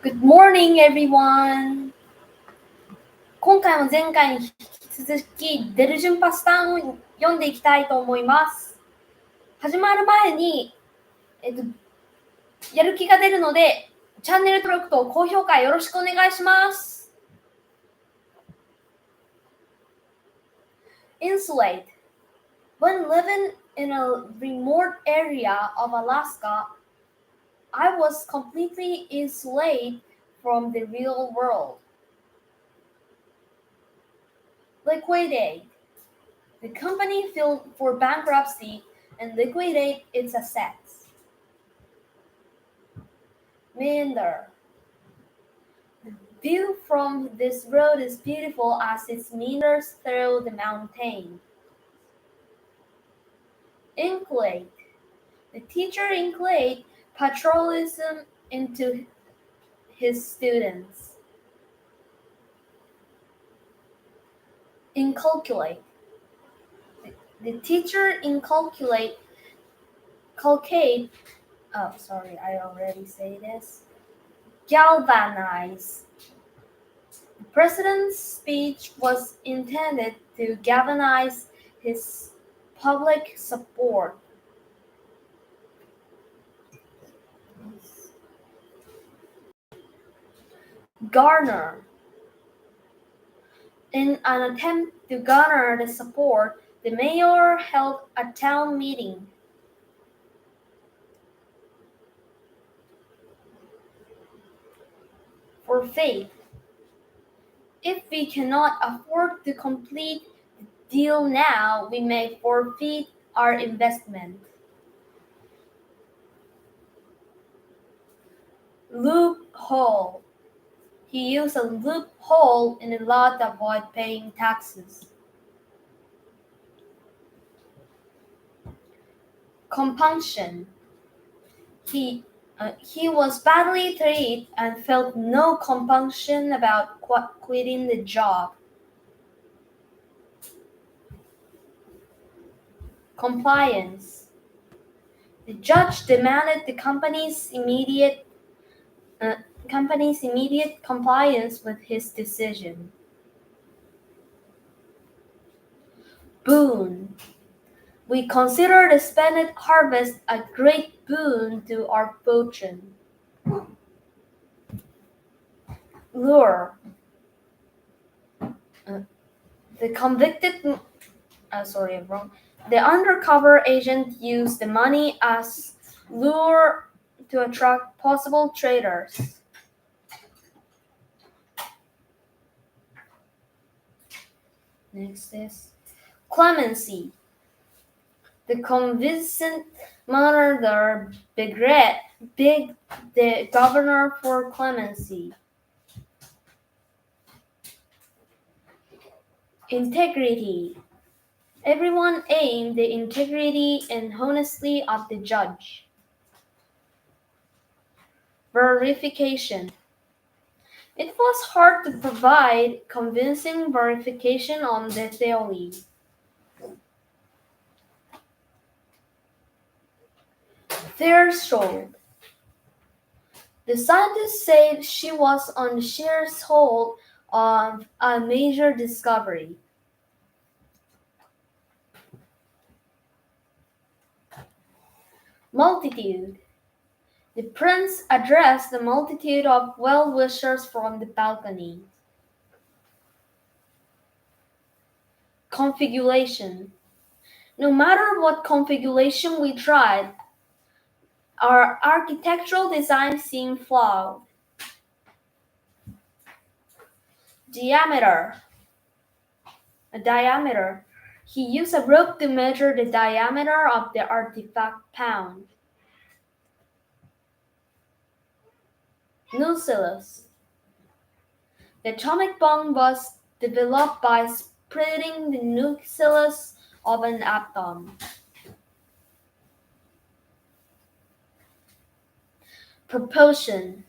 Good morning, everyone! 今回も前回に引き続き、でる順パス単を読んでいきたいと思います。始まる前に、やる気が出るので、チャンネル登録と高評価よろしくお願いします。Insulate. When living in a remote area of Alaska, I was completely insulated from the real world. Liquidate. The company filed for bankruptcy and liquidated its assets. Meander. The view from this road is beautiful as it meanders through the mountain. Inculcate. The teacher inculcated patriotism into his students. Inculcate. The teacher inculcate. Galvanize. The president's speech was intended to galvanize his public support. Garner. In an attempt to garner the support, the mayor held a town meeting. Forfeit. If we cannot afford to complete the deal now, we may forfeit our investment. Loophole. He used a loophole in the law to avoid paying taxes. Compunction. He was badly treated and felt no compunction about quitting the job. Compliance. The judge demanded the company's immediate compliance with his decision. Boon. We consider the splendid harvest a great boon to our fortune. Lure. The undercover agent used the money as lure to attract possible traders. Next is clemency. The convincing murderer begged the governor for clemency. Integrity. Everyone aimed the integrity and honesty of the judge. Verification. It was hard to provide convincing verification on the theory. Threshold. The scientists said she was on the threshold of a major discovery. Multitude. The prince addressed the multitude of well-wishers from the balcony. Configuration. No matter what configuration we tried, our architectural design seemed flawed. Diameter. He used a rope to measure the diameter of the artifact pound. Nucleus. The atomic bomb was developed by splitting the nucleus of an atom. Proportion.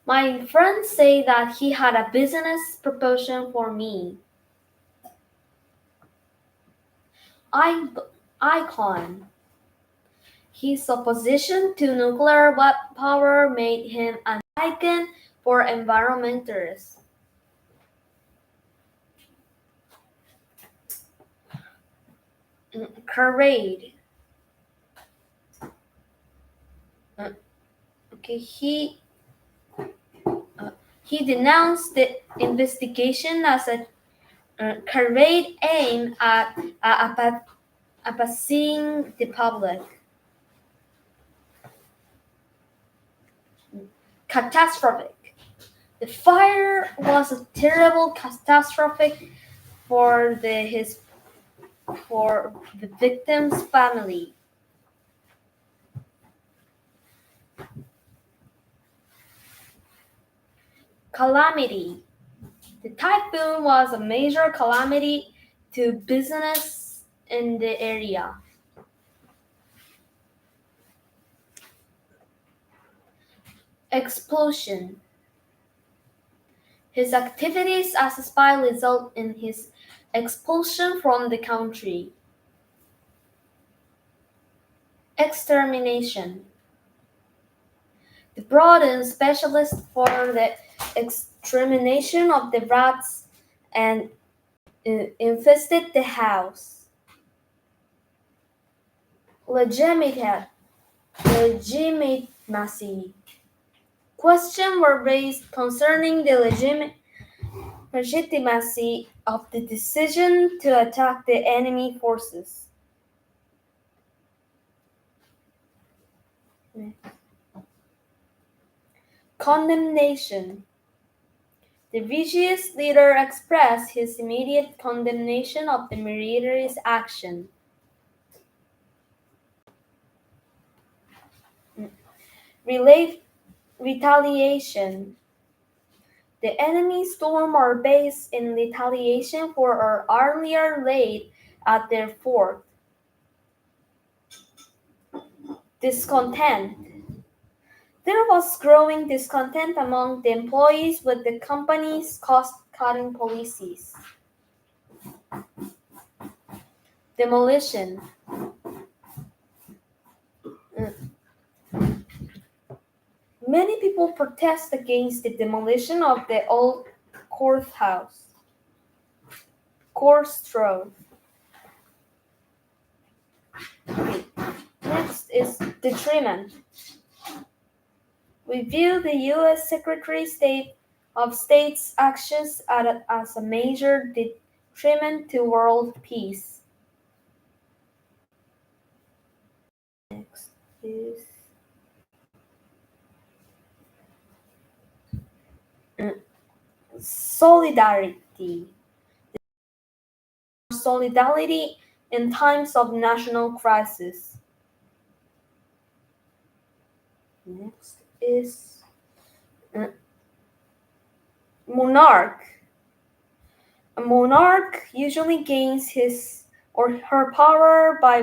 My friend said that he had a business proposition for me. Icon. His opposition to nuclear power made him icon for environmentalists. Parade. Okay, he denounced the investigation as a parade aimed at appeasing the public. Catastrophic. The fire was a terrible catastrophe for the victim's family. Calamity. The typhoon was a major calamity to business in the area. Expulsion. His activities as a spy result in his expulsion from the country. Extermination. The broadened specialist for the extermination of the rats and infested the house. Legitimacy. Questions were raised concerning the legitimacy of the decision to attack the enemy forces. Condemnation. The religious leader expressed his immediate condemnation of the military's action. Retaliation. The enemy stormed our base in retaliation for our earlier raid at their fort. Discontent. There was growing discontent among the employees with the company's cost-cutting policies. Demolition. Many people protest against the demolition of the old courthouse. Next is detriment. We view the U.S. Secretary of State's actions as a major detriment to world peace. Next is solidarity. Solidarity in times of national crisis. Next is monarch. A monarch usually gains his or her power by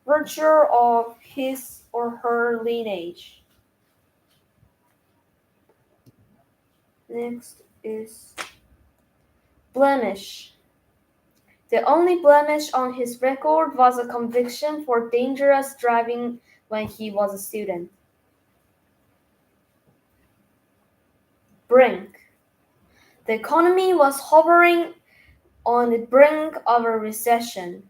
virtue of his or her lineage. Next is blemish. The only blemish on his record was a conviction for dangerous driving when he was a student. Brink. The economy was hovering on the brink of a recession.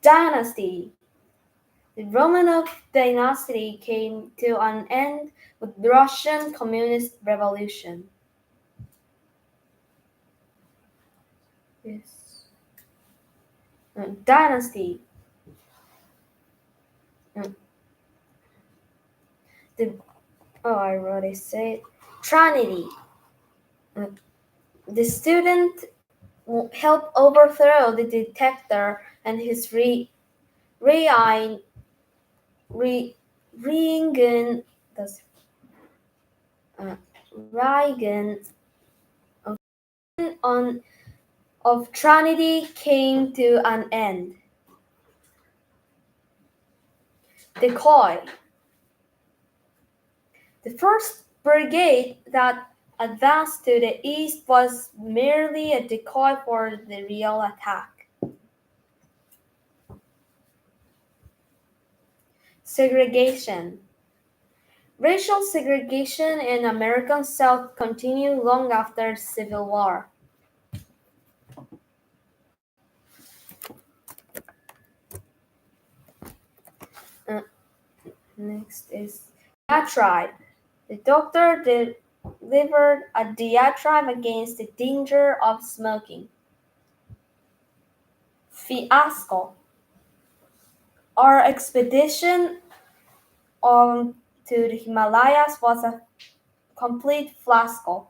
Dynasty. The Romanov dynasty came to an end with the Russian Communist Revolution. Yes. Dynasty. I already said. Trinity. The student helped overthrow the dictator and his Reagan of Trinity came to an end. Decoy. The first brigade that advanced to the east was merely a decoy for the real attack. Segregation. Racial segregation in American South continued long after the Civil War. Next is diatribe. The doctor delivered a diatribe against the danger of smoking. Fiasco. Our expedition to the Himalayas was a complete fiasco.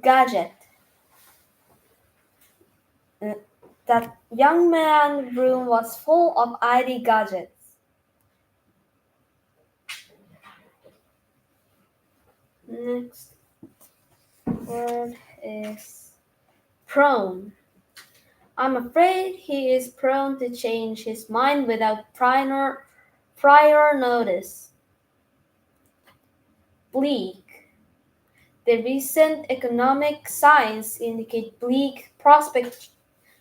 Gadget. That young man's room was full of ID gadgets. Next word is prone. I'm afraid he is prone to change his mind without prior notice. Bleak. The recent economic signs indicate bleak prospects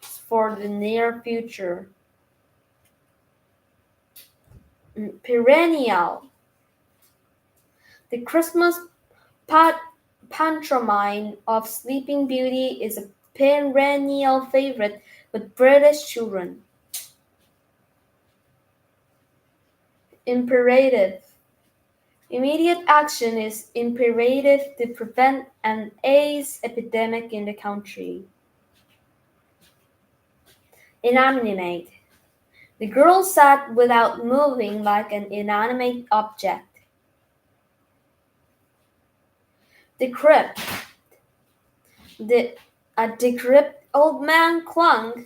for the near future. Perennial. The Christmas pantomime of Sleeping Beauty is a perennial favorite with British children. Imperative. Immediate action is imperative to prevent an AIDS epidemic in the country. Inanimate. The girl sat without moving like an inanimate object. Decrepit. A decrepit old man clung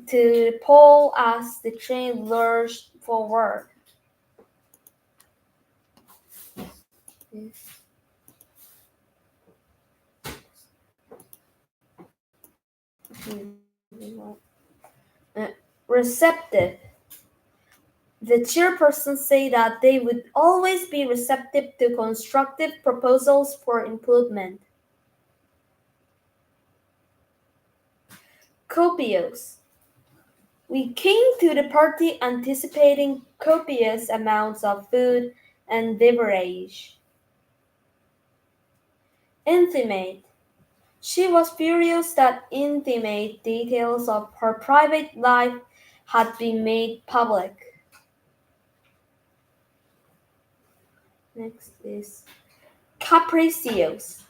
to the pole as the train lurched forward. Receptive. The chairperson said that they would always be receptive to constructive proposals for improvement. Copious. We came to the party anticipating copious amounts of food and beverage. Intimate. She was furious that intimate details of her private life had been made public. Next is capricious.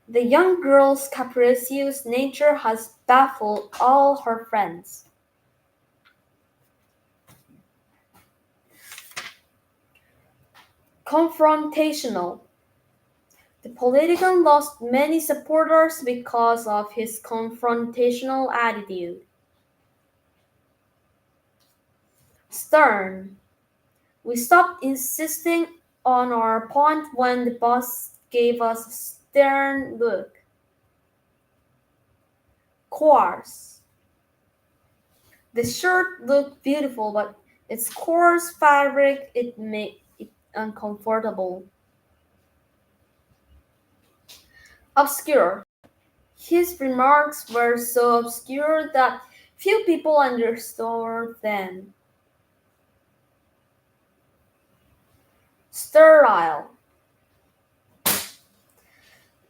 The young girl's capricious nature has baffled all her friends. Confrontational. The politician lost many supporters because of his confrontational attitude. Stern. We stopped insisting on our point when the boss gave us a stern look. Coarse. The shirt looked beautiful, but its coarse fabric made it uncomfortable. Obscure. His remarks were so obscure that few people understood them. Sterile.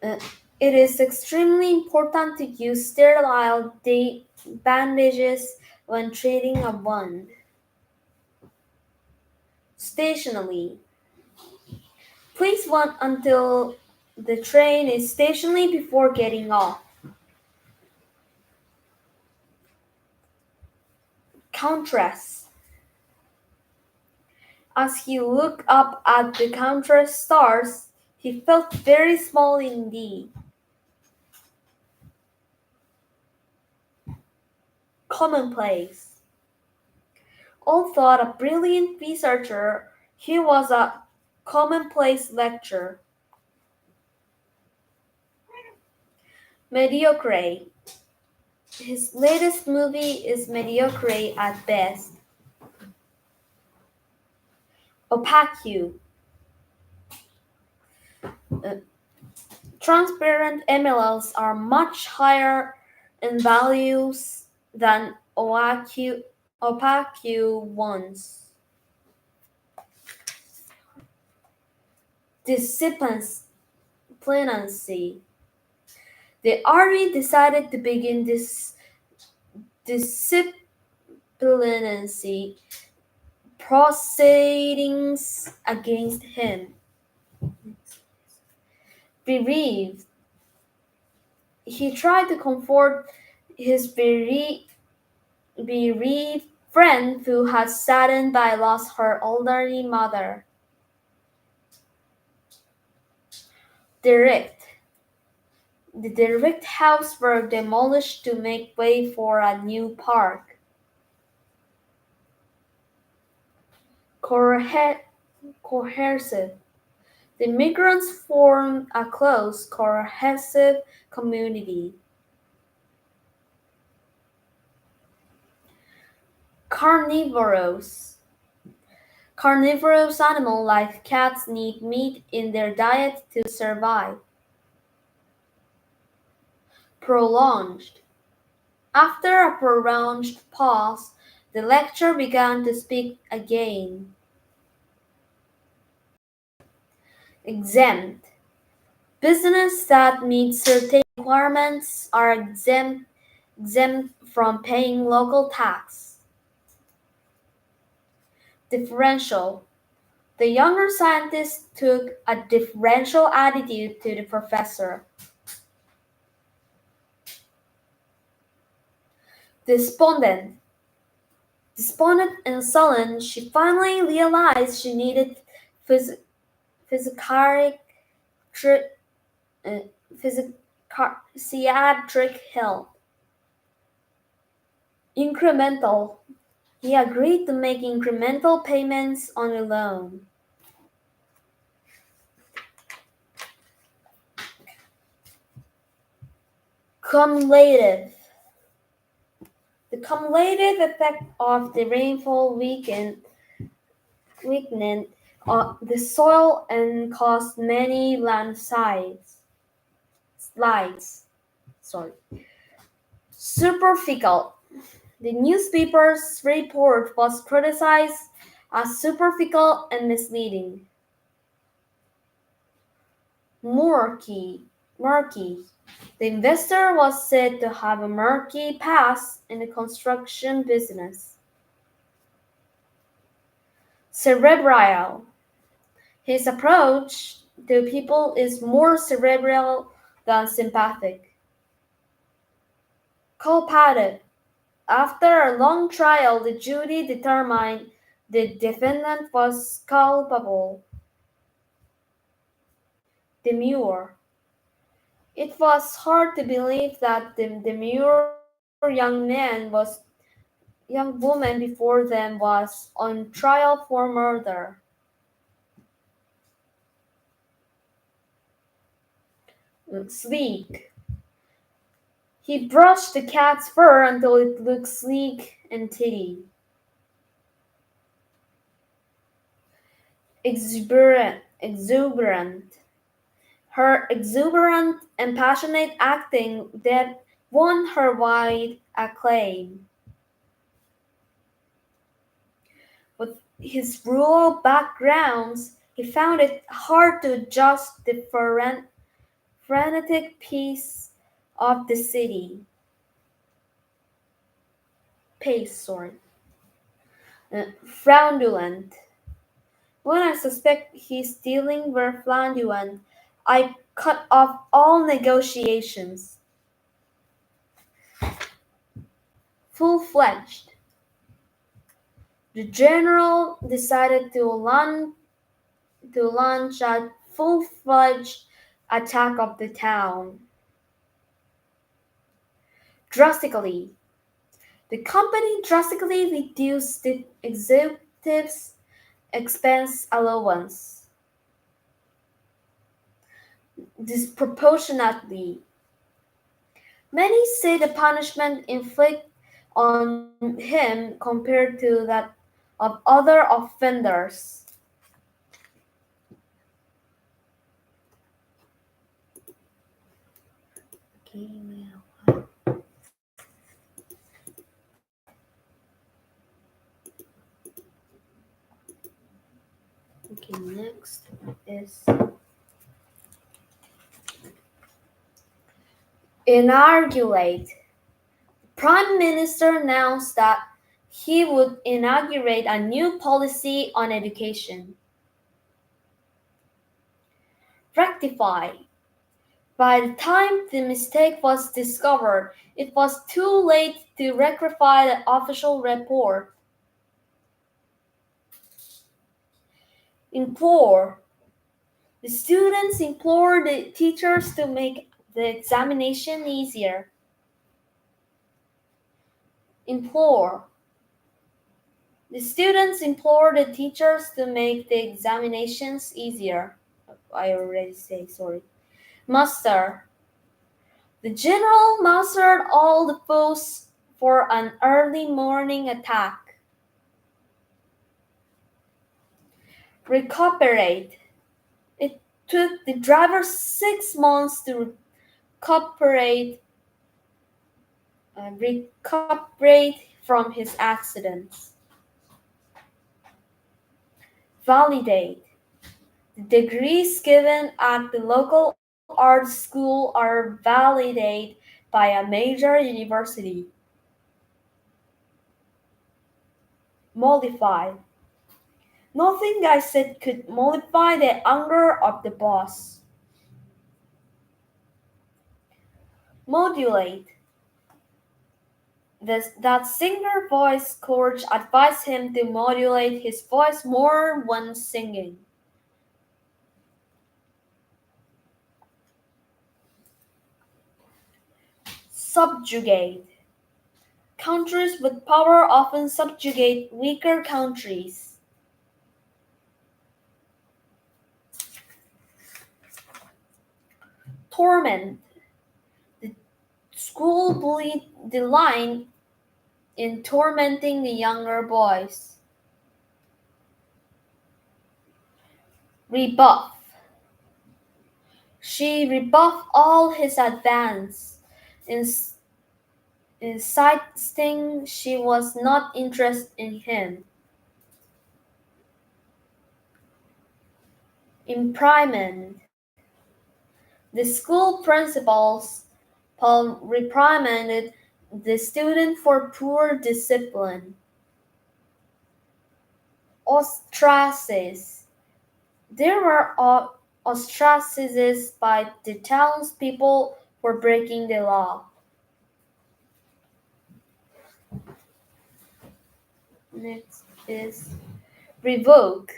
It is extremely important to use sterile bandages when treating a wound. Stationary. Please wait until the train is stationary before getting off. Contrast. As he looked up at the contrast stars, he felt very small indeed. Commonplace. Although a brilliant researcher, he was a commonplace lecturer. Mediocre. His latest movie is mediocre at best. Opaque. Transparent emeralds are much higher in values than opaque ones. disciplinary. The army decided to begin this disciplinary proceedings against him. Bereaved, he tried to comfort his bereaved friend who had saddened by lost her elderly mother. The derelict house were demolished to make way for a new park. Cohesive. The migrants formed a close, cohesive community. Carnivorous. Carnivorous animals like cats need meat in their diet to survive. Prolonged. After a prolonged pause, the lecturer began to speak again. Exempt. Businesses that meet certain requirements are exempt from paying local tax. Differential. The younger scientist took a differential attitude to the professor. Despondent and sullen, she finally realized she needed psychiatric help. Incremental. He agreed to make incremental payments on a loan. Cumulative. The cumulative effect of the rainfall weakened the soil and caused many landslides. Superficial. The newspaper's report was criticized as superficial and misleading. Murky. The investor was said to have a murky past in the construction business. Cerebral. His approach to people is more cerebral than sympathetic. Culpated. After a long trial, the jury determined the defendant was culpable. Demure. It was hard to believe that the demure young woman before them was on trial for murder. Sleek. He brushed the cat's fur until it looked sleek and tidy. Exuberant. Her exuberant and passionate acting that won her wide acclaim. With his rural backgrounds, he found it hard to adjust the frenetic pace of the city. Fraudulent. When I suspect he's stealing were fraudulent, I cut off all negotiations. Full-fledged. The general decided to launch a full-fledged attack of the town. Drastically. The company drastically reduced the executive's expense allowance. Disproportionately. Many say the punishment inflicted on him compared to that of other offenders. Okay, next is inaugurate. Prime Minister announced that he would inaugurate a new policy on education. Rectify. By the time the mistake was discovered, it was too late to rectify the official report. Implore. The students implored the teachers to make the examination easier. Implore. The students implored the teachers to make the examinations easier. I already say sorry. Muster. The general mustered all the foes for an early morning attack. Recuperate. It took the driver 6 months to recuperate from his accidents. Validate. The degrees given at the local art school are validated by a major university. Mollify. Nothing I said could mollify the anger of the boss. Modulate. That singer voice coach advised him to modulate his voice more when singing. Subjugate. Countries with power often subjugate weaker countries. Torment. The school bullied the line in tormenting the younger boys. Rebuff. She rebuffed all his advance, insisting she was not interested in him. Imprisonment. The school principals reprimanded the student for poor discipline. Ostracism. There were ostracized by the townspeople for breaking the law. Next is revoke.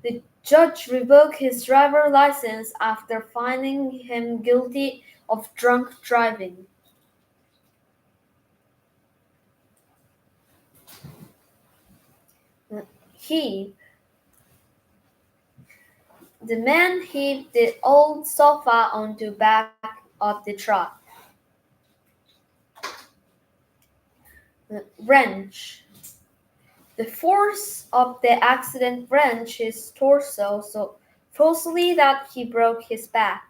The judge revoked his driver's license after finding him guilty of drunk driving. Heave. The man heaved the old sofa onto the back of the truck. Wrench. The force of the accident wrenched his torso so forcefully that he broke his back.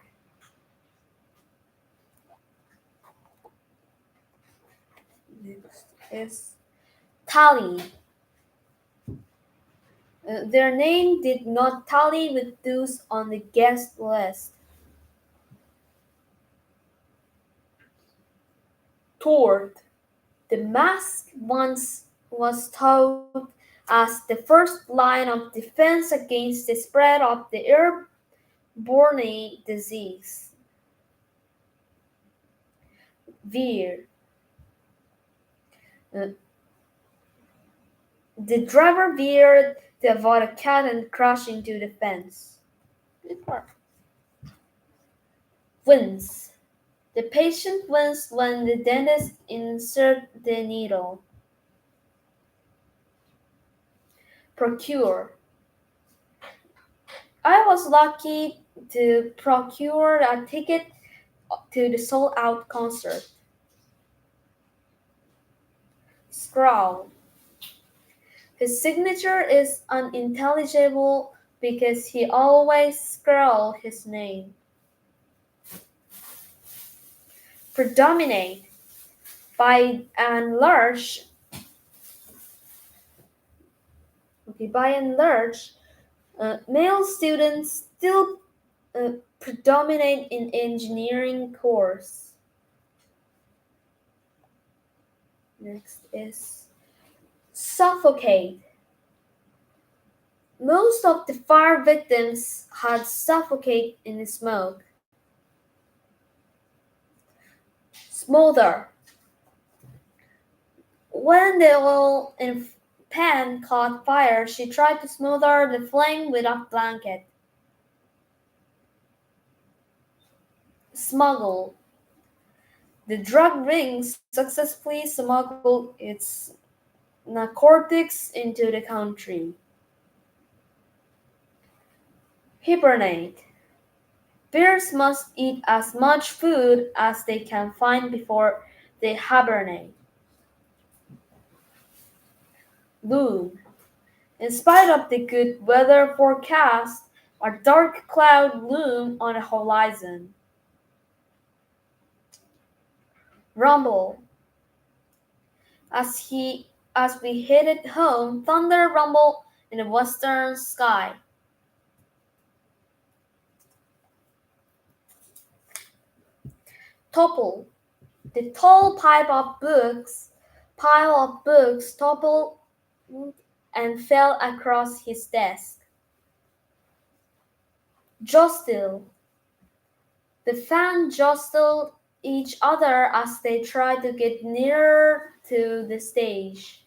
Next is tally. Their name did not tally with those on the guest list. Tort. The mask once was taught as the first line of defense against the spread of the airborne disease. Veer. The driver veered to avoid a cat and crashed into the fence. Good part. Wince. The patient winced when the dentist inserted the needle. Procure. I was lucky to procure a ticket to the sold-out concert. Scrawl. His signature is unintelligible because he always scrawled his name. Predominate. By and large, Male students still predominate in engineering course. Next is suffocate. Most of the fire victims had suffocated in the smoke. Smolder. When the oil in pan caught fire, she tried to smother the flame with a blanket. Smuggle. The drug ring successfully smuggled its narcotics into the country. Hibernate. Bears must eat as much food as they can find before they hibernate. Loom. In spite of the good weather forecast, a dark cloud loomed on the horizon. Rumble. As we headed home, thunder rumbled in the western sky. Topple. The tall pile of books toppled and fell across his desk. Jostle. The fans jostled each other as they tried to get nearer to the stage.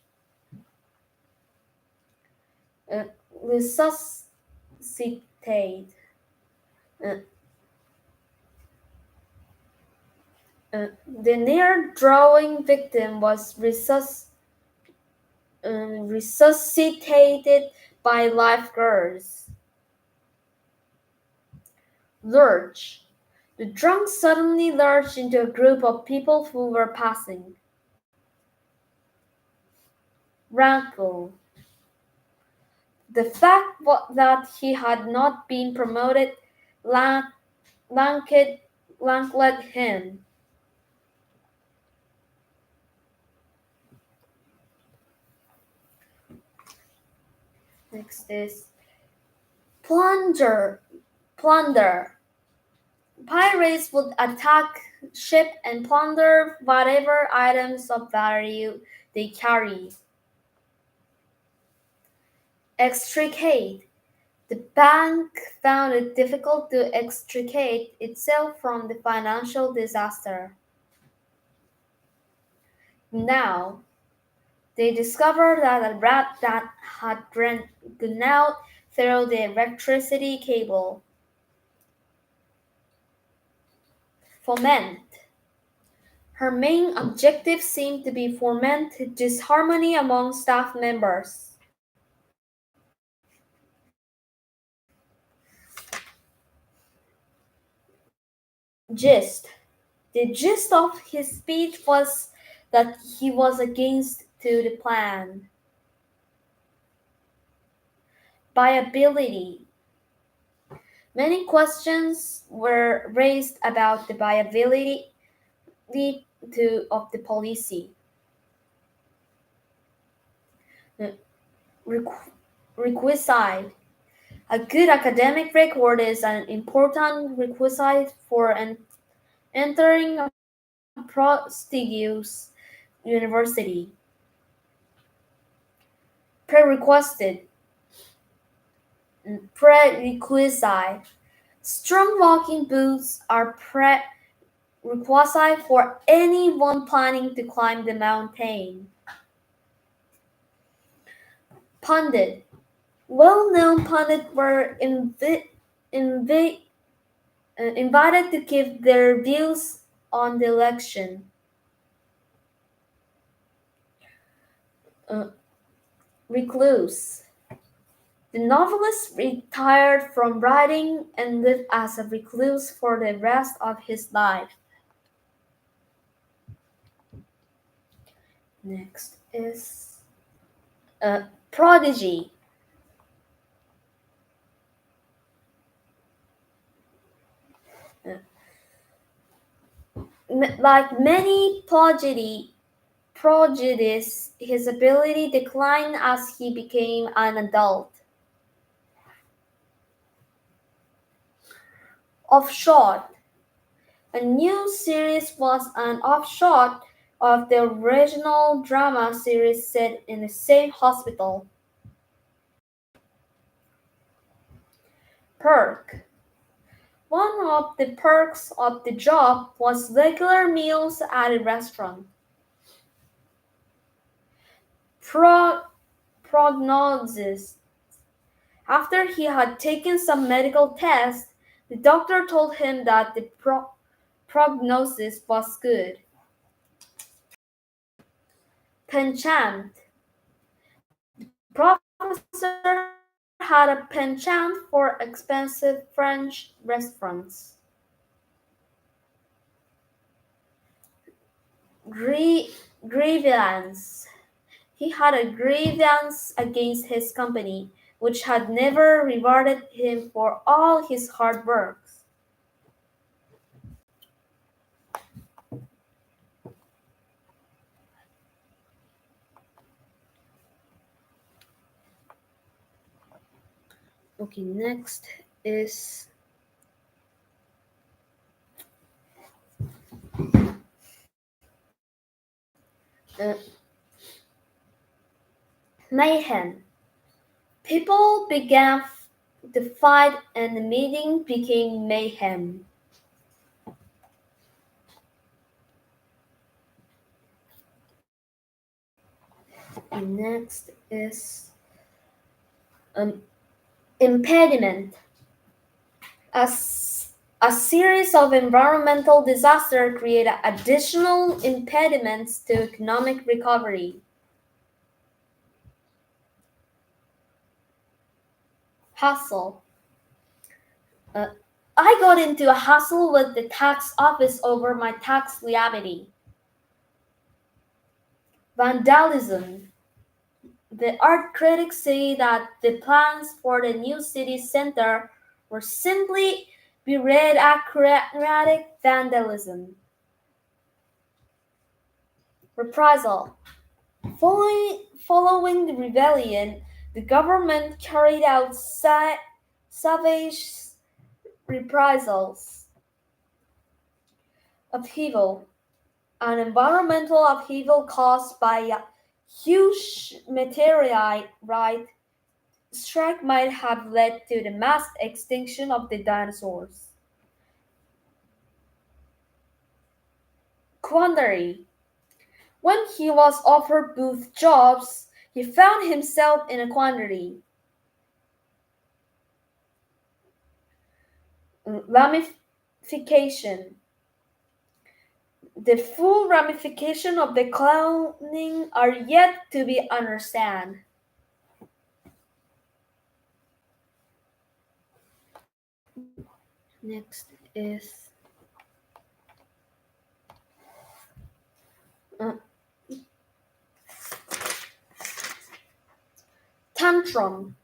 Resuscitate. The near-drowning victim was resuscitated by lifeguards. Lurch. The drunk suddenly lurched into a group of people who were passing. Rankle. The fact that he had not been promoted ranked him. Next is plunder. Pirates would attack ship and plunder whatever items of value they carried. Extricate. The bank found it difficult to extricate itself from the financial disaster. Now, they discovered that a rat that had gone out through the electricity cable. Foment. Her main objective seemed to be foment disharmony among staff members. Gist. The gist of his speech was that he was against to the plan. Viability. Many questions were raised about the viability of the policy. Requisite. A good academic record is an important requisite for entering a prestigious university. Prerequisite. Strong walking boots are prerequisite for anyone planning to climb the mountain. Pundit. Well-known pundits were invited to give their views on the election. Recluse. The novelist retired from writing and lived as a recluse for the rest of his life. Next is prodigy. Like many prodigies, his ability declined as he became an adult. Offshot. A new series was an offshoot of the original drama series set in the same hospital. Perk. One of the perks of the job was regular meals at a restaurant. Prognosis. After he had taken some medical tests, the doctor told him that the prognosis was good. Penchant. The professor had a penchant for expensive French restaurants. Grievance. He had a grievance against his company, which had never rewarded him for all his hard work. Okay, next is mayhem. People began to fight and the meeting became mayhem. Next is impediment. A series of environmental disasters created additional impediments to economic recovery. Hassle. I got into a hassle with the tax office over my tax liability. Vandalism. The art critics say that the plans for the new city center were simply bureaucratic vandalism. Reprisal. Following the rebellion, the government carried out savage reprisals. Upheaval. An environmental upheaval caused by a huge meteorite strike might have led to the mass extinction of the dinosaurs. Quandary. When he was offered both jobs, he found himself in a quandary. Ramification. The full ramifications of the cloning are yet to be understood. Next is tantrum.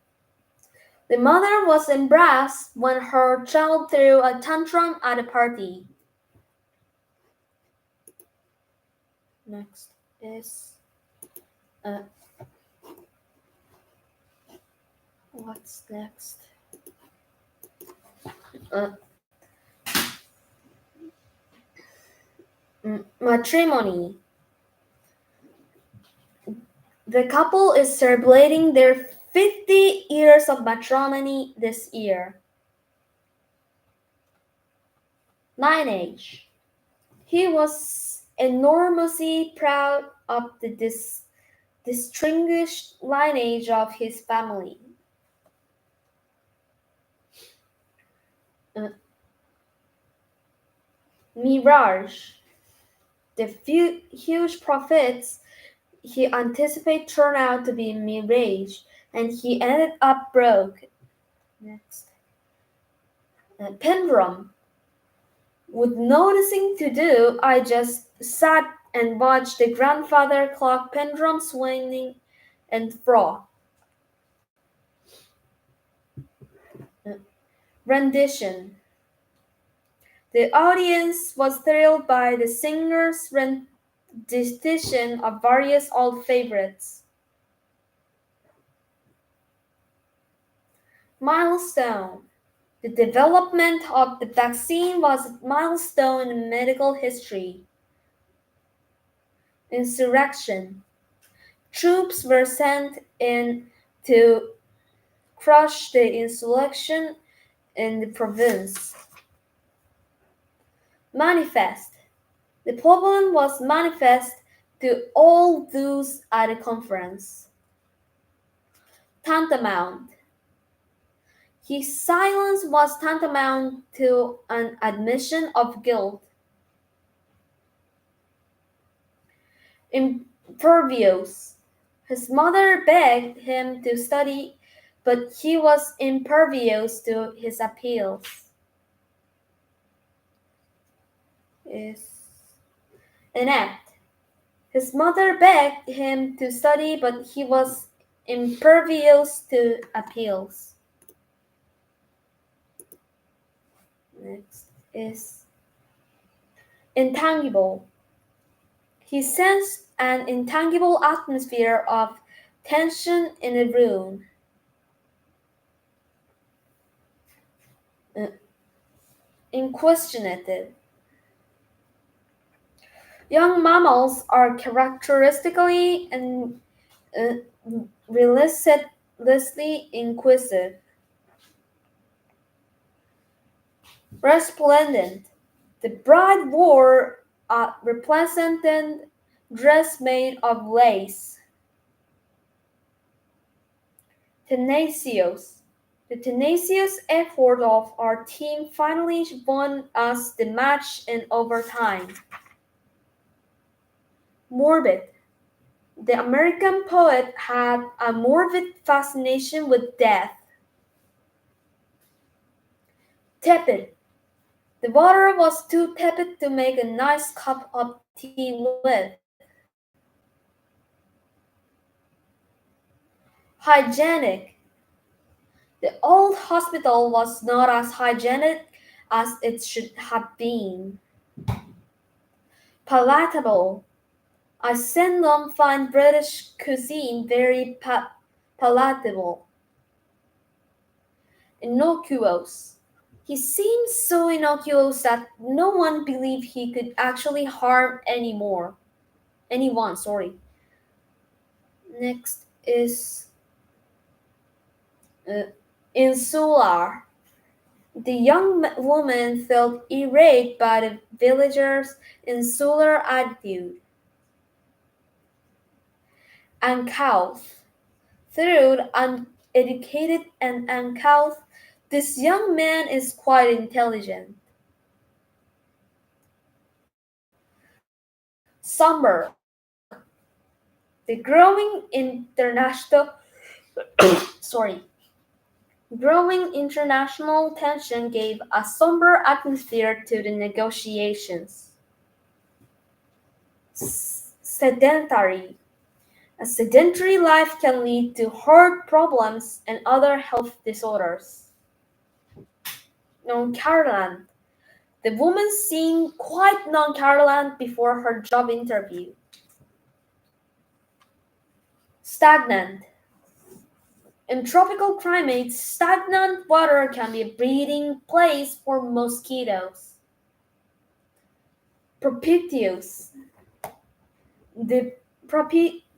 The mother was embarrassed when her child threw a tantrum at a party. Next is what's next? Matrimony. The couple is celebrating their 50 years of matrimony this year. Lineage. He was enormously proud of the distinguished lineage of his family. Mirage. The huge profits he anticipated turned out to be mirage, and he ended up broke. Next. Pendulum. With nothing to do, I just sat and watched the grandfather clock pendulum swinging and froth. Rendition. The audience was thrilled by the singer's rendition of various old favorites. Milestone. The development of the vaccine was a milestone in medical history. Insurrection. Troops were sent in to crush the insurrection in the province. Manifest. The problem was manifest to all those at the conference. Tantamount. His silence was tantamount to an admission of guilt. Impervious. His mother begged him to study, but he was impervious to his appeals. Inept. His mother begged him to study, but he was impervious to appeals. Next is intangible. He sensed an intangible atmosphere of tension in the room. Inquisitive. Young mammals are characteristically and relentlessly inquisitive. Resplendent. The bride wore a resplendent dress made of lace. Tenacious. The tenacious effort of our team finally won us the match in overtime. Morbid. The American poet had a morbid fascination with death. Tepid. The water was too tepid to make a nice cup of tea with. Hygienic. The old hospital was not as hygienic as it should have been. Palatable. I seldom find British cuisine very palatable. Innocuous. He seemed so innocuous that no one believed he could actually harm anyone. Next is insular. The young woman felt irate by the villagers' insular attitude. Uncouth. Through uneducated and uncouth, this young man is quite intelligent. Somber. The growing international tension gave a somber atmosphere to the negotiations. Sedentary. A sedentary life can lead to heart problems and other health disorders. Nonchalant. The woman seemed quite nonchalant before her job interview. Stagnant. In tropical climates, stagnant water can be a breeding place for mosquitoes. Propitious.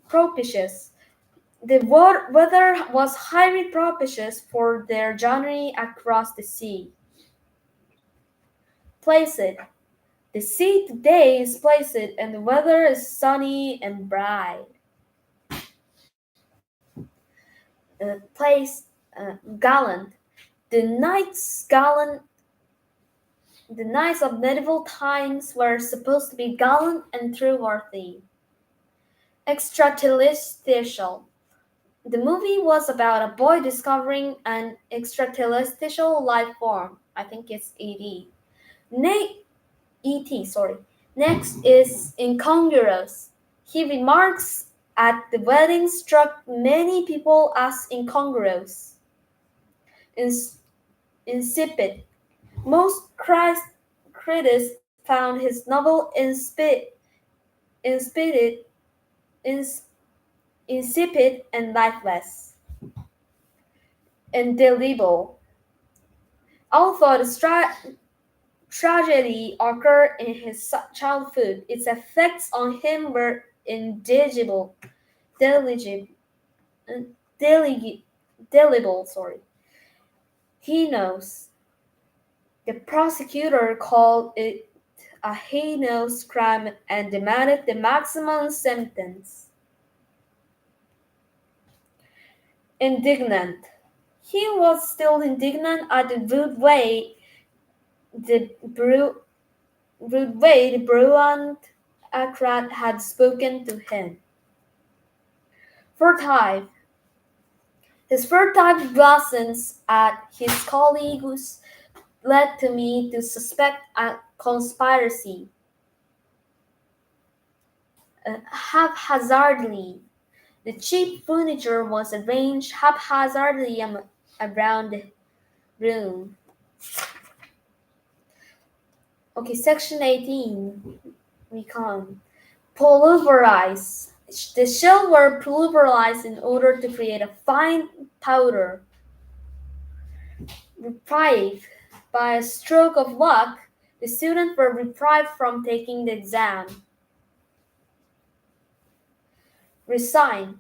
Propitious. The weather was highly propitious for their journey across the sea. Placid. The sea today is placid and the weather is sunny and bright. Gallant. The knights of medieval times were supposed to be gallant and trustworthy. Extraterrestrial. The movie was about a boy discovering an extraterrestrial life form. I think it's ET. Next is incongruous. He remarks at the wedding struck many people as incongruous. Insipid. Most critics found his novel insipid and lifeless. Indelible. Although the tragedy occurred in his childhood, its effects on him were indelible. He knows. The prosecutor called it a heinous crime and demanded the maximum sentence. Indignant. He was still indignant at the rude way the brilliant Akrat had spoken to him. His furtive glance at his colleagues led to me to suspect a conspiracy. Haphazardly, the cheap furniture was arranged haphazardly around the room. Okay, section 18. Recon. Pulverize. The shells were pulverized in order to create a fine powder. Reprieve. By a stroke of luck, the students were reprieved from taking the exam. Resigned.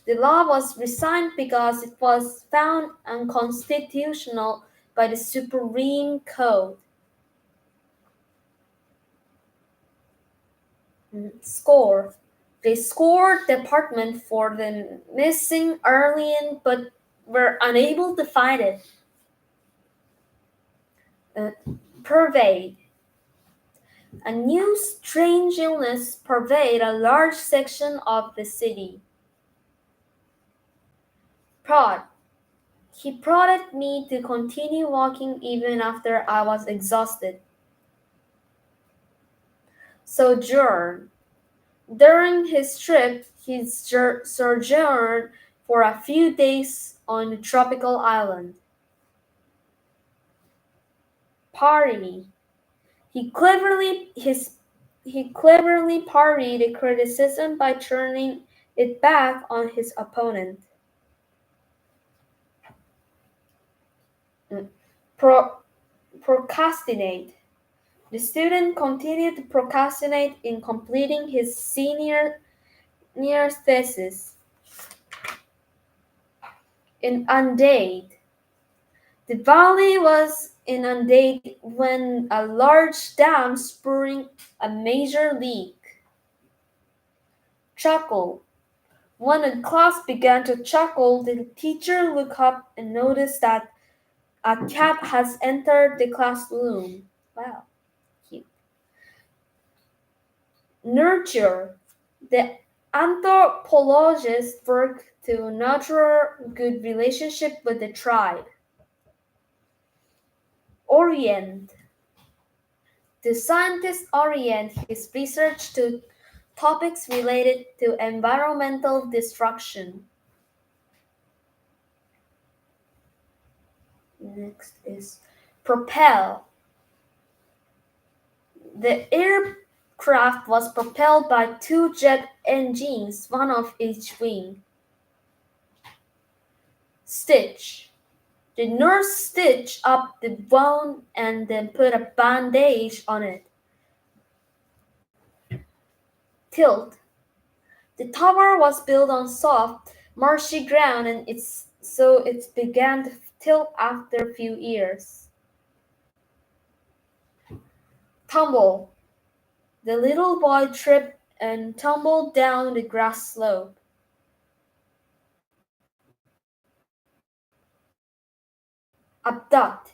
The law was resigned because it was found unconstitutional by the Supreme Court. Score. They scored the department for the missing alien but were unable to find it. Pervade. A new strange illness pervaded a large section of the city. Prod. He prodded me to continue walking even after I was exhausted. Sojourn. During his trip, he sojourned for a few days on a tropical island. Parry. He cleverly parried the criticism by turning it back on his opponent. Procrastinate. The student continued to procrastinate in completing his senior thesis. Inundate. The valley was inundated when a large dam spurring a major leak. Chuckle. When the class began to chuckle, the teacher looked up and noticed that a cat has entered the classroom. Wow, cute. Nurture. The anthropologist worked to nurture good relationship with the tribe. Orient. The scientist orient his research to topics related to environmental destruction. Next is propel. The aircraft was propelled by two jet engines, one of each wing. Stitch. The nurse stitched up the wound and then put a bandage on it. Tilt. The tower was built on soft, marshy ground and it began to tilt after a few years. Tumble. The little boy tripped and tumbled down the grass slope. Abduct.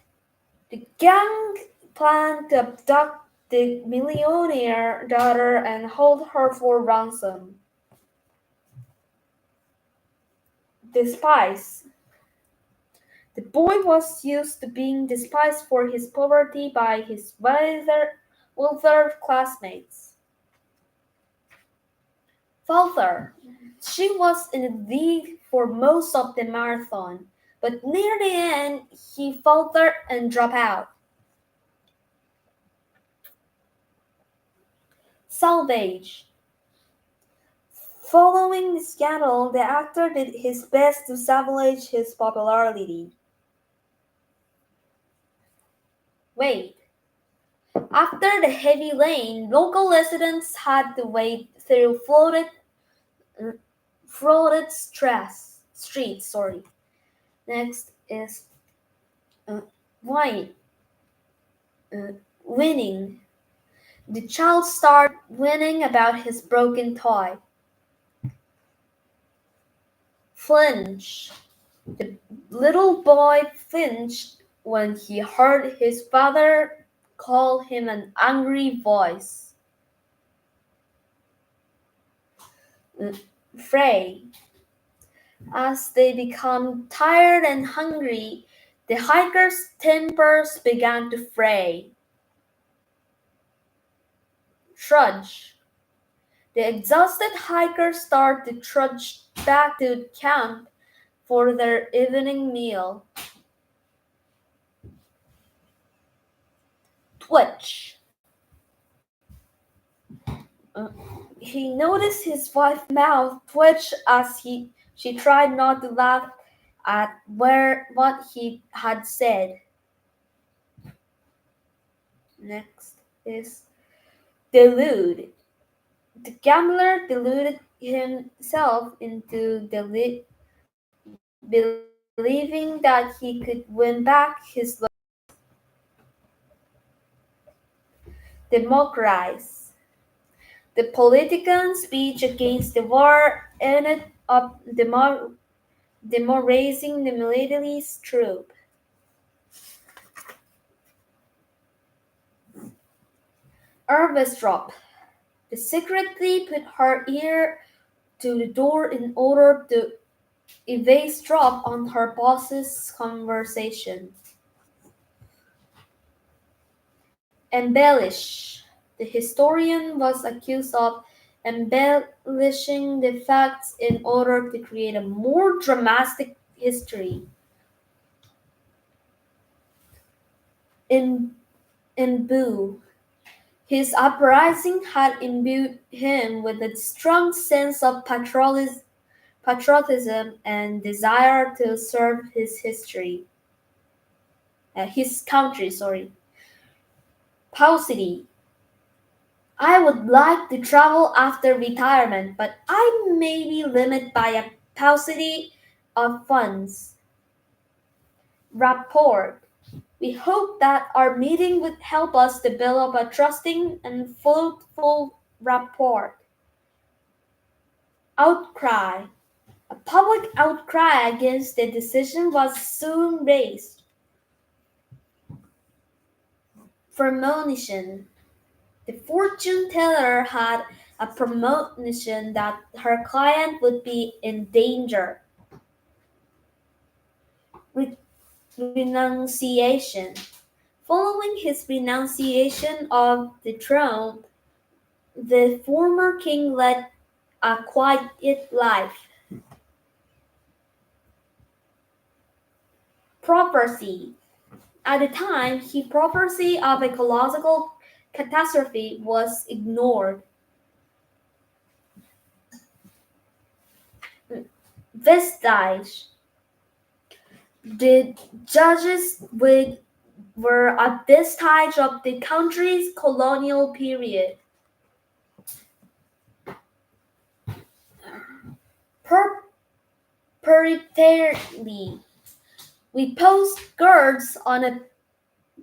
The gang planned to abduct the millionaire daughter and hold her for ransom. Despise. The boy was used to being despised for his poverty by his wealthy classmates. Falter. She was in the lead for most of the marathon, but near the end he faltered and dropped out. Salvage. Following the scandal, the actor did his best to salvage his popularity. wait. After the heavy rain, local residents had to wade through flooded streets. Sorry. Next is wine. Winning. The child started whining about his broken toy. Flinch. The little boy flinched when he heard his father call him an angry voice. Fray. As they became tired and hungry, the hikers' tempers began to fray. Trudge. The exhausted hikers started to trudge back to camp for their evening meal. Twitch. He noticed his wife's mouth twitch as she tried not to laugh at what he had said. Next is delude. The gambler deluded himself into believing that he could win back his love. Democratize. The politician's speech against the war ended up demoralizing the military's troop. Eavesdrop. They secretly put her ear to the door in order to eavesdrop on her boss's conversation. Embellish. The historian was accused of embellishing the facts in order to create a more dramatic history. Imbue. His uprising had imbued him with a strong sense of patriotism and desire to serve his country. Paucity. I would like to travel after retirement, but I may be limited by a paucity of funds. Rapport. We hope that our meeting would help us develop a trusting and fruitful rapport. Outcry. A public outcry against the decision was soon raised. Premonition. The fortune teller had a premonition that her client would be in danger. Renunciation. Following his renunciation of the throne, the former king led a quiet life. Prophecy. At the time, his prophecy of ecological catastrophe was ignored. Vestige. The judges were a vestige of the country's colonial period. Peripherally. We post guards on a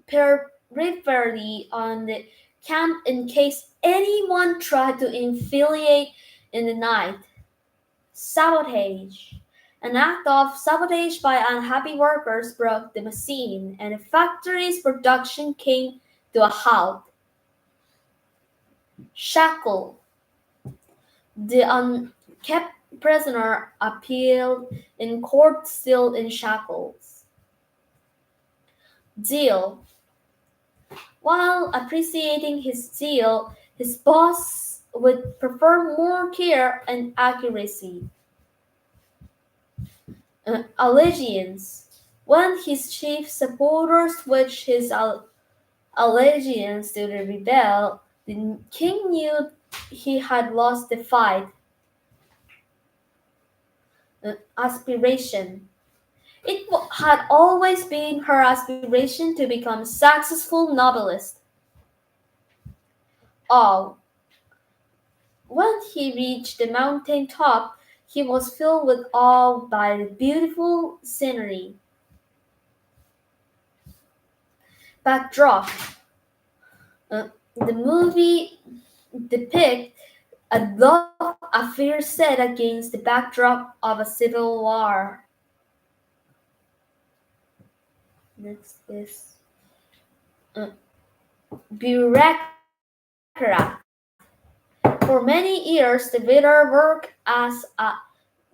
periphery on the camp in case anyone tried to infiltrate in the night. Sabotage. An act of sabotage by unhappy workers broke the machine, and the factory's production came to a halt. Shackle. The unkept prisoner appealed in court still in shackles. Zeal. While appreciating his zeal, his boss would prefer more care and accuracy. Allegiance. When his chief supporters switched his allegiance to the rebel, the king knew he had lost the fight. Aspiration. It had always been her aspiration to become a successful novelist. Oh, when he reached the mountain top, he was filled with awe by the beautiful scenery. Backdrop. The movie depicts a love affair set against the backdrop of a civil war. Next is bureaucrat. For many years, the reader worked as a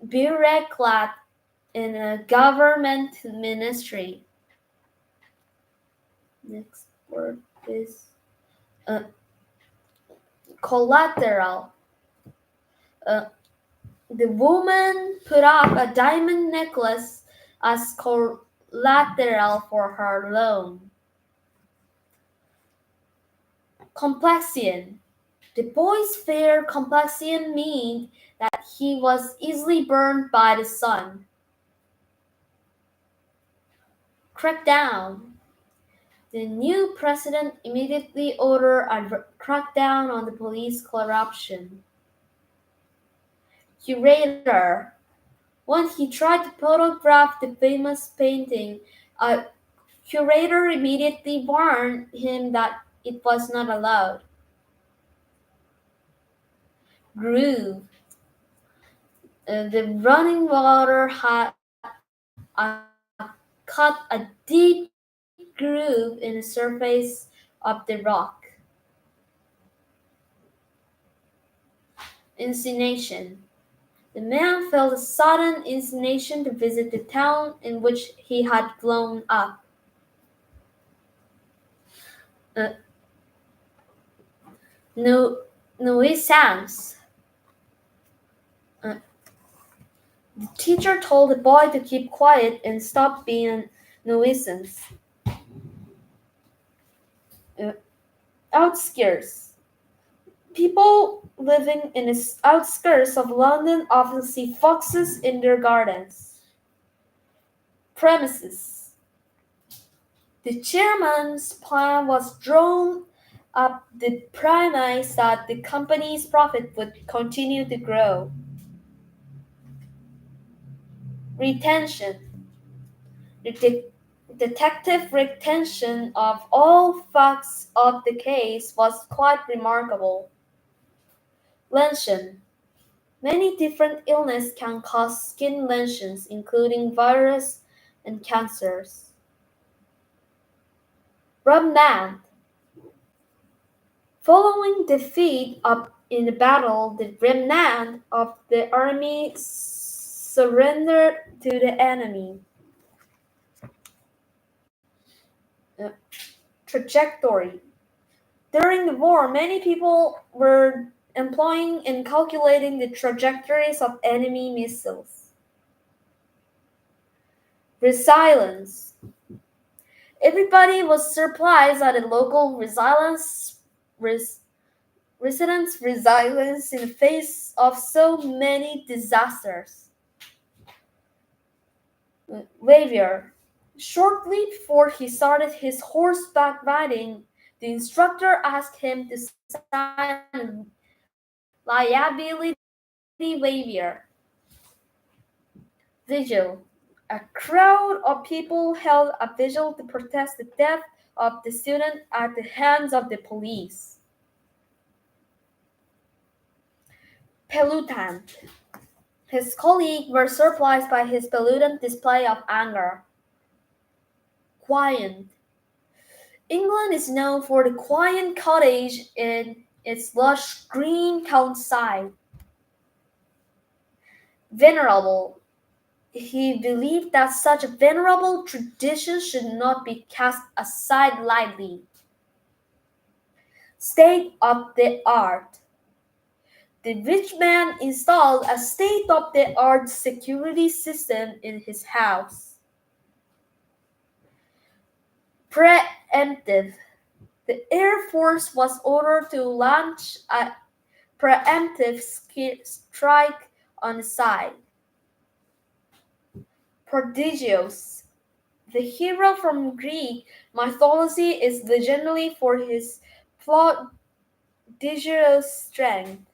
bureaucrat in a government ministry. Next word is collateral. The woman put up a diamond necklace as collateral for her loan. Complexion. The boy's fair complexion meant that he was easily burned by the sun. Crackdown. The new president immediately ordered a crackdown on the police corruption. Curator. When he tried to photograph the famous painting, a curator immediately warned him that it was not allowed. Groove. The running water had cut a deep groove in the surface of the rock. Inclination. The man felt a sudden inclination to visit the town in which he had grown up. Nuisance. The teacher told the boy to keep quiet and stop being a nuisance. Outskirts. People living in the outskirts of London often see foxes in their gardens. Premises. The chairman's plan was drawn up the premise that the company's profit would continue to grow. Retention. The detective retention of all facts of the case was quite remarkable. Lesion. Many different illnesses can cause skin lesions, including viruses and cancers. Remnant. Following defeat in the battle, the remnant of the army surrendered to the enemy. Trajectory. During the war, many people were employing and calculating the trajectories of enemy missiles. Resilience. Everybody was surprised at the local residents' resilience in the face of so many disasters. Wavier. Shortly before he started his horseback riding, the instructor asked him to sign a liability waiver. Vigil. A crowd of people held a vigil to protest the death of the student at the hands of the police. Peloton. His colleagues were surprised by his blatant display of anger. Quaint. England is known for the quaint cottage in its lush green countryside. Venerable. He believed that such a venerable tradition should not be cast aside lightly. State of the art. The rich man installed a state-of-the-art security system in his house. Preemptive. The Air Force was ordered to launch a preemptive strike on the site. Prodigious. The hero from Greek mythology is legendary for his prodigious strength.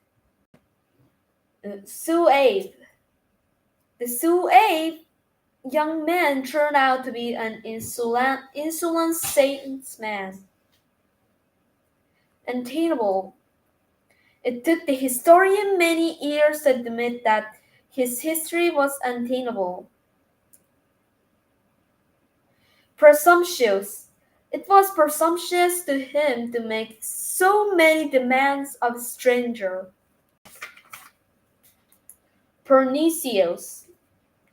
Suave. The suave young man turned out to be an insolent salesman. Untenable. It took the historian many years to admit that his history was untenable. Presumptuous. It was presumptuous to him to make so many demands of a stranger. Pernicious.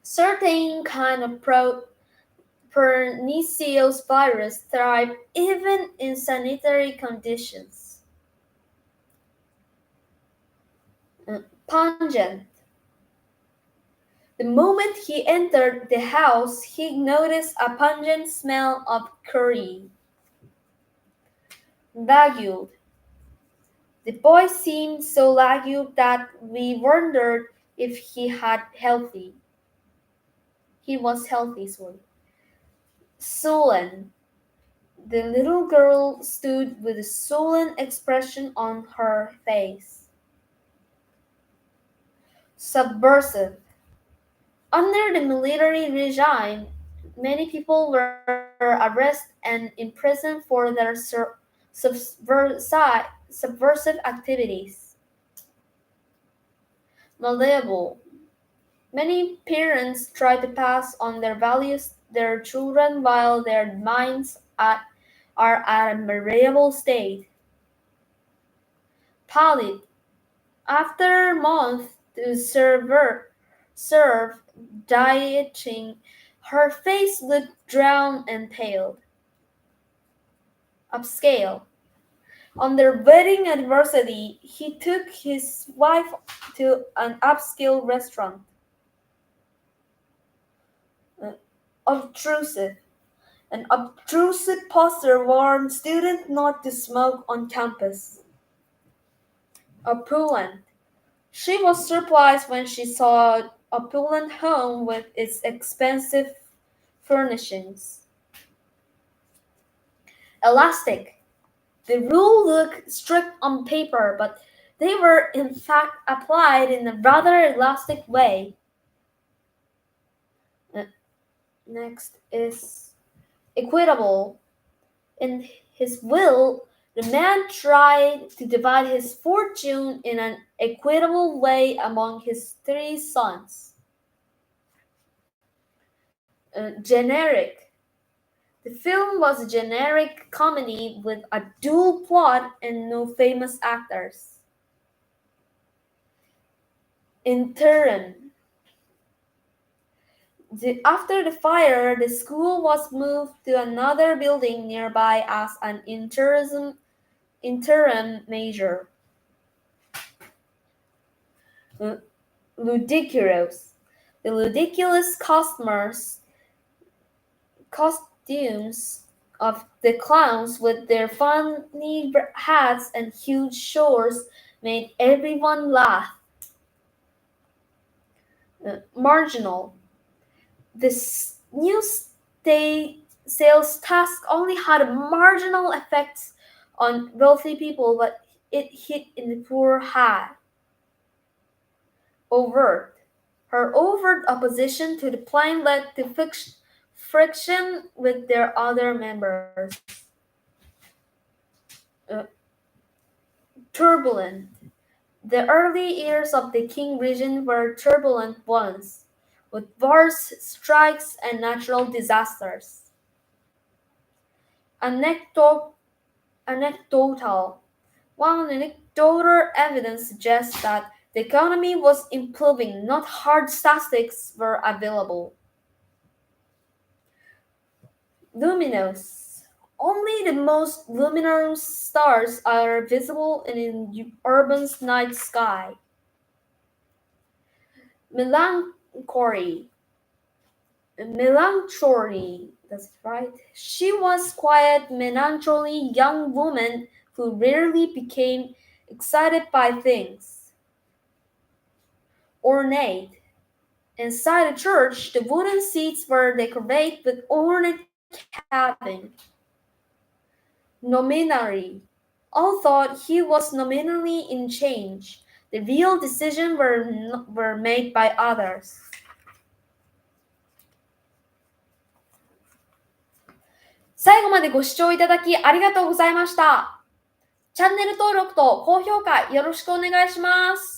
Certain kind of pernicious virus thrive even in sanitary conditions. Pungent. The moment he entered the house, he noticed a pungent smell of curry. Lagued. The boy seemed so lagued that we wondered if he was healthy. Sullen. The little girl stood with a sullen expression on her face. Subversive. Under the military regime, many people were arrested and imprisoned for their subversive activities. Malleable. Many parents try to pass on their values to their children while their minds are at a malleable state. Pallid. After months to serve dieting, her face looked drawn and pale. Upscale. On their wedding anniversary, he took his wife to an upscale restaurant. Obtrusive. An obtrusive poster warned students not to smoke on campus. Opulent. She was surprised when she saw an opulent home with its expensive furnishings. Elastic. The rule looked strict on paper, but they were in fact applied in a rather elastic way. Next is equitable. In his will, the man tried to divide his fortune in an equitable way among his 3 sons. Generic. The film was a generic comedy with a dual plot and no famous actors. Interim. After the fire, the school was moved to another building nearby as an interim measure. Ludicrous. The ridiculous costumes of the clowns with their funny hats and huge shorts made everyone laugh. Marginal. This new state sales task only had marginal effects on wealthy people, but it hit in the poor had. Overt. Her overt opposition to the plan led to friction with their other members. Turbulent. The early years of the Qing region were turbulent ones, with wars, strikes, and natural disasters. Anecdotal. One anecdotal evidence suggests that the economy was improving, not hard statistics were available. Luminous. Only the most luminous stars are visible in urban night sky. Melancholy. That's right. She was quiet, melancholy young woman who rarely became excited by things. Ornate. Inside the church, the wooden seats were decorated with ornate cabin. Nominally, all thought he was nominally in change. The real decisions were made by others. 最後までご視聴いただきありがとうございました。チャンネル登録と高評価よろしくお願いします。